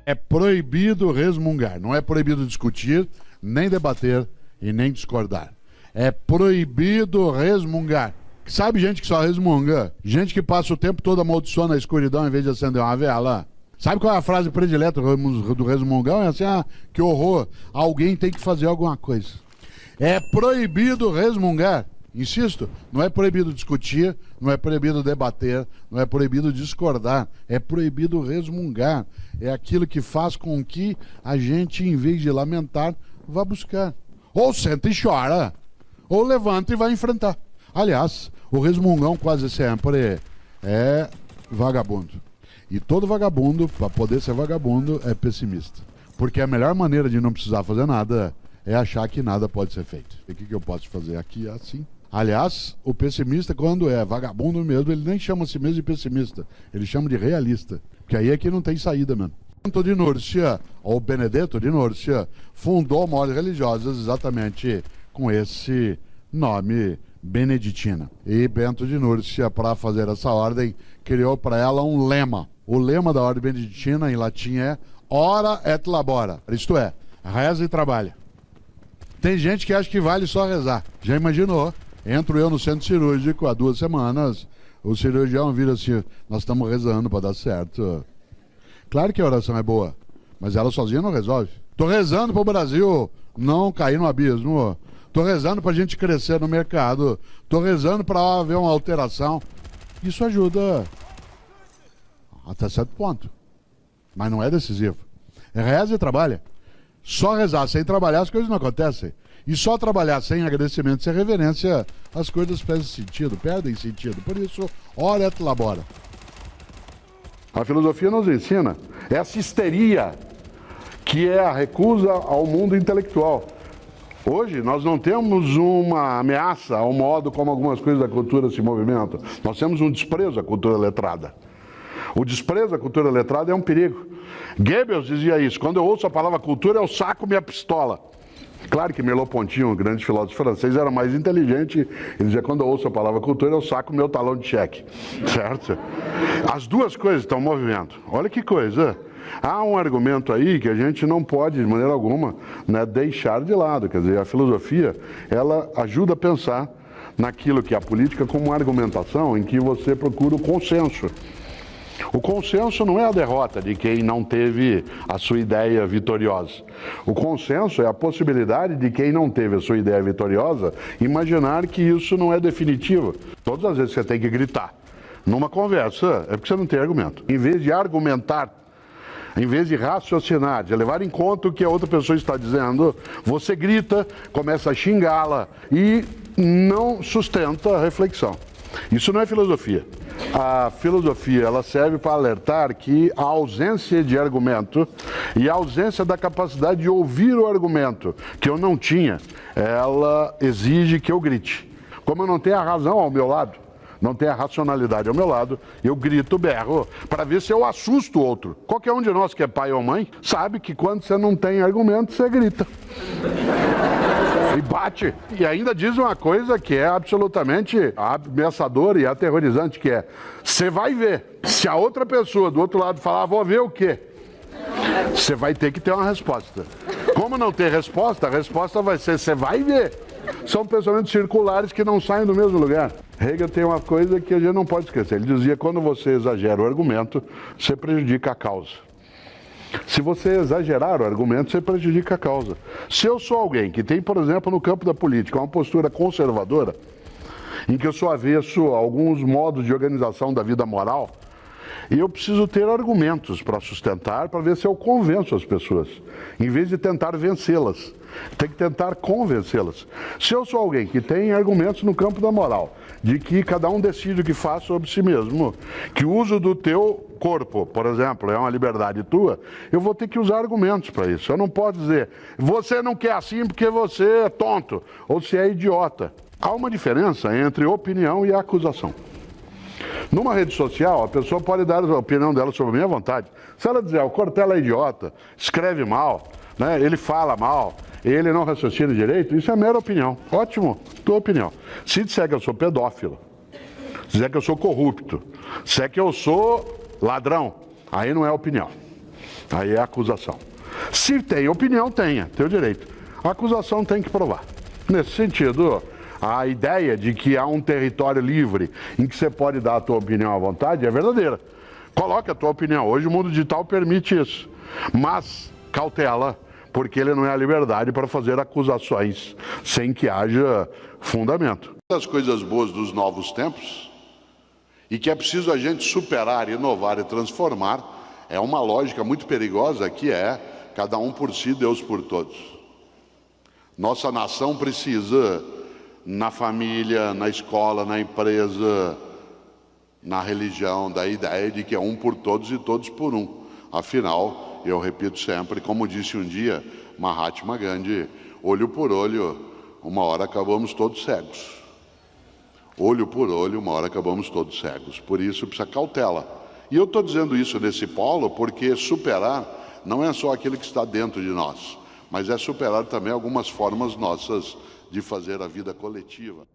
É proibido resmungar. Não é proibido discutir, nem debater e nem discordar. É proibido resmungar. Sabe gente que só resmunga? Gente que passa o tempo todo amaldiçoando a escuridão em vez de acender uma vela. Sabe qual é a frase predileta do resmungão? É assim, que horror. Alguém tem que fazer alguma coisa. É proibido resmungar. Insisto, não é proibido discutir, não é proibido debater, não é proibido discordar, é proibido resmungar. É aquilo que faz com que a gente, em vez de lamentar, vá buscar. Ou senta e chora, ou levanta e vai enfrentar. Aliás, o resmungão quase sempre é vagabundo. E todo vagabundo, para poder ser vagabundo, é pessimista. Porque a melhor maneira de não precisar fazer nada é achar que nada pode ser feito. E o que eu posso fazer aqui assim? Aliás, o pessimista, quando é vagabundo mesmo, ele nem chama a si mesmo de pessimista. Ele chama de realista. Porque aí é que não tem saída mesmo. Bento de Núrcia, ou Benedetto de Núrcia, fundou ordens religiosas exatamente com esse nome beneditina. E Bento de Núrcia, para fazer essa ordem, criou para ela um lema. O lema da ordem beneditina em latim é ora et labora. Isto é, reza e trabalha. Tem gente que acha que vale só rezar. Já imaginou? Entro eu no centro cirúrgico há 2 semanas, o cirurgião vira assim, nós estamos rezando para dar certo. Claro que a oração é boa, mas ela sozinha não resolve. Estou rezando para o Brasil não cair no abismo. Estou rezando para a gente crescer no mercado. Estou rezando para haver uma alteração. Isso ajuda até certo ponto, mas não é decisivo. Reza e trabalha. Só rezar sem trabalhar as coisas não acontecem. E só trabalhar sem agradecimento, sem reverência, as coisas perdem sentido. Por isso, ora et labora. A filosofia nos ensina essa histeria que é a recusa ao mundo intelectual. Hoje nós não temos uma ameaça ao modo como algumas coisas da cultura se movimentam. Nós temos um desprezo à cultura letrada. O desprezo à cultura letrada é um perigo. Goebbels dizia isso, quando eu ouço a palavra cultura eu saco minha pistola. Claro que Merleau-Ponty, um grande filósofo francês, era mais inteligente. Ele dizia, quando eu ouço a palavra cultura, eu saco meu talão de cheque. Certo? As duas coisas estão em movimento. Olha que coisa. Há um argumento aí que a gente não pode, de maneira alguma, né, deixar de lado. Quer dizer, a filosofia, ela ajuda a pensar naquilo que é a política como uma argumentação em que você procura o consenso. O consenso não é a derrota de quem não teve a sua ideia vitoriosa. O consenso é a possibilidade de quem não teve a sua ideia vitoriosa imaginar que isso não é definitivo. Todas as vezes que você tem que gritar numa conversa, é porque você não tem argumento. Em vez de argumentar, em vez de raciocinar, de levar em conta o que a outra pessoa está dizendo, você grita, começa a xingá-la e não sustenta a reflexão. Isso não é filosofia. A filosofia, ela serve para alertar que a ausência de argumento e a ausência da capacidade de ouvir o argumento que eu não tinha, ela exige que eu grite. Como eu não tenho a razão ao meu lado, não tenho a racionalidade ao meu lado, eu grito, berro, para ver se eu assusto o outro. Qualquer um de nós que é pai ou mãe sabe que quando você não tem argumento, você grita. E bate. E ainda diz uma coisa que é absolutamente ameaçadora e aterrorizante, que é, você vai ver. Se a outra pessoa do outro lado falar, vou ver o quê? Você vai ter que ter uma resposta. Como não ter resposta, a resposta vai ser, você vai ver. São pensamentos circulares que não saem do mesmo lugar. Hegel tem uma coisa que a gente não pode esquecer. Ele dizia, quando você exagera o argumento, você prejudica a causa. Se você exagerar o argumento, você prejudica a causa. Se eu sou alguém que tem, por exemplo, no campo da política, uma postura conservadora, em que eu sou avesso a alguns modos de organização da vida moral, e eu preciso ter argumentos para sustentar, para ver se eu convenço as pessoas, em vez de tentar vencê-las. Tem que tentar convencê-las. Se eu sou alguém que tem argumentos no campo da moral, de que cada um decide o que faz sobre si mesmo, que o uso do teu corpo, por exemplo, é uma liberdade tua, eu vou ter que usar argumentos para isso. Eu não posso dizer, você não quer assim porque você é tonto, ou se é idiota. Há uma diferença entre opinião e acusação. Numa rede social, a pessoa pode dar a opinião dela sobre a minha vontade. Se ela dizer, o Cortella é idiota, escreve mal, né, ele fala mal, ele não raciocina direito, isso é mera opinião. Ótimo, tua opinião. Se disser que eu sou pedófilo, se disser que eu sou corrupto, se disser que eu sou ladrão, aí não é opinião. Aí é acusação. Se tem opinião, tenha, tem o direito. A acusação tem que provar. Nesse sentido, a ideia de que há um território livre em que você pode dar a tua opinião à vontade é verdadeira. Coloque a tua opinião. Hoje o mundo digital permite isso. Mas cautela, porque ele não é a liberdade para fazer acusações sem que haja fundamento. Uma das coisas boas dos novos tempos, e que é preciso a gente superar, inovar e transformar, é uma lógica muito perigosa que é cada um por si, Deus por todos. Nossa nação precisa, na família, na escola, na empresa, na religião, da ideia de que é um por todos e todos por um. Afinal, eu repito sempre, como disse um dia Mahatma Gandhi, olho por olho, uma hora acabamos todos cegos. Olho por olho, uma hora acabamos todos cegos. Por isso precisa cautela. E eu estou dizendo isso nesse polo porque superar não é só aquilo que está dentro de nós, mas é superar também algumas formas nossas de fazer a vida coletiva.